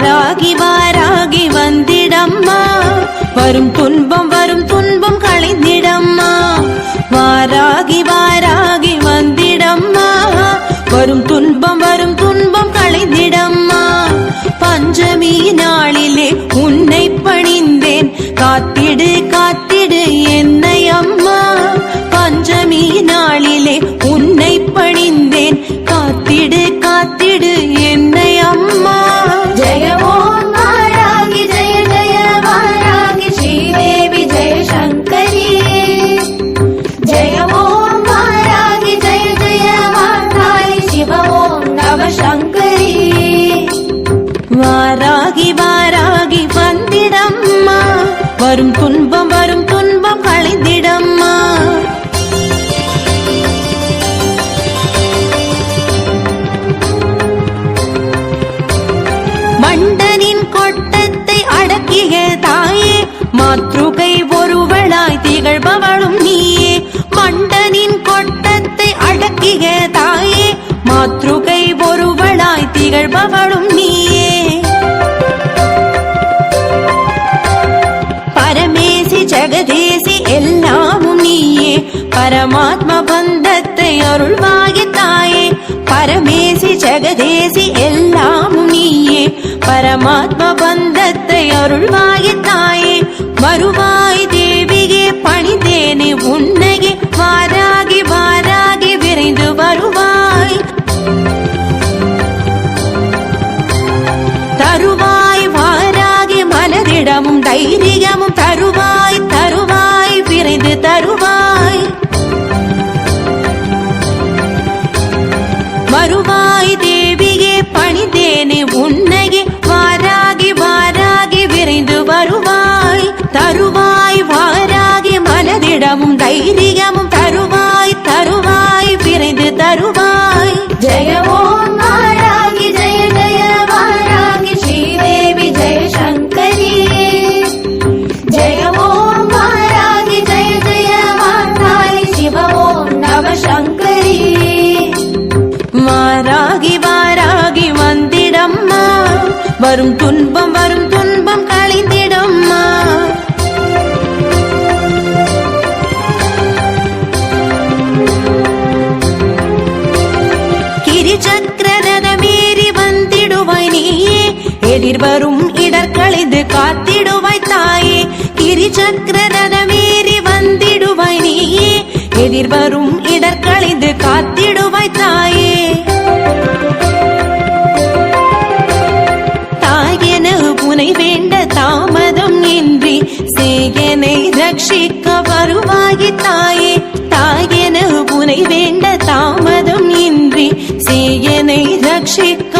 வாராகி வாராகி வந்திடம்மா, வரும் துன்பம் களைந்திடம்மா. வாராகி வாராகி வந்திடம்மா, வரும் துன்பம் களைந்திடம்மா. பஞ்சமி நாளிலே உன்னை பணிந்தேன், காத்திடு காத்திடு என்னை அம்மா. பஞ்சமி நாளிலே உன்னை பணிந்தேன், காத்திடு காத்திடு என்னை அம்மா. ஜெய ஓம் வாராகி ஜெய ஜெய வாராகி ஸ்ரீதேவி ஜெய சங்கரி. ஜெய ஓம் வாராகி ஜெய ஜெய வாராகி சிவ ஓம் நம சங்கரி. வாராகி வாராகி வந்திடம்மா, வரும் துன்பம் களைந்திடம்மா. மண்டனின் கொட்டத்தை அடக்கிய தாயே, மாத்ருகை ஒருவளாய் திகழ்பவளும் நீயே. மண்டனின் கொட்டத்தை அடக்கிய தாயே, மாத்ருகை ஒருவளாய் திகழ்பவளும் நீயே. பரமேசி ஜெகதேசி எல்லாமும் நீயே, பரமாத்ம பந்தத்தை அருள்வாய தாயே. பரமேசி ஜெகதேசி எல்லாமும் நீயே, பரமாத்ம பந்தத்தை அருள்வாய தாயே. வருவாய் தேவியே பணிந்தேனே உன்னையே, வாராகி வாராகி விரைந்து வருவாய். தருவாய் வாராகி மனதிடமும் தைரியமும், தருவாய் தருவாய் விரைந்து தருவாய். வருவாய் தேவியே பணிந்தேனே உன்னையே, வாராகி வாராகி விரைந்து வருவாய். தருவாய் வாராகி மனதிடமும் தைரியமும், தருவாய் தருவாய் விரைந்து தருவாய். ஜெய ஓம் வாராகி ஜெய ஜெய வாராகி ஸ்ரீதேவி ஜெய சங்கரி. ஜெய ஓம் வாராகி ஜெய ஜெய வாராகி சிவ ஓம் நம சங்கரி. வாராகி வாராகி வந்திடம்மா, வரும் துன்பம் களைந்திடம்மா. கிரிசக்கரரதமேறி வந்திடுவாய் நீயே, எதிர்வரும் இடர்களைந்து காத்திடுவாய் தாயே. கிரிசக்கரரதமேறி வந்திடுவாய் நீயே, எதிர்வரும் இடர்களைந்து காத்திடுவாய் தாயே. தாயென உனை வேண்ட தாமதம் இன்றி, சேயனை ரட்சிக்க வருவாய் தாயே. தாயென உனை வேண்ட தாமதம் இன்றி, சேயனை ரட்சிக்க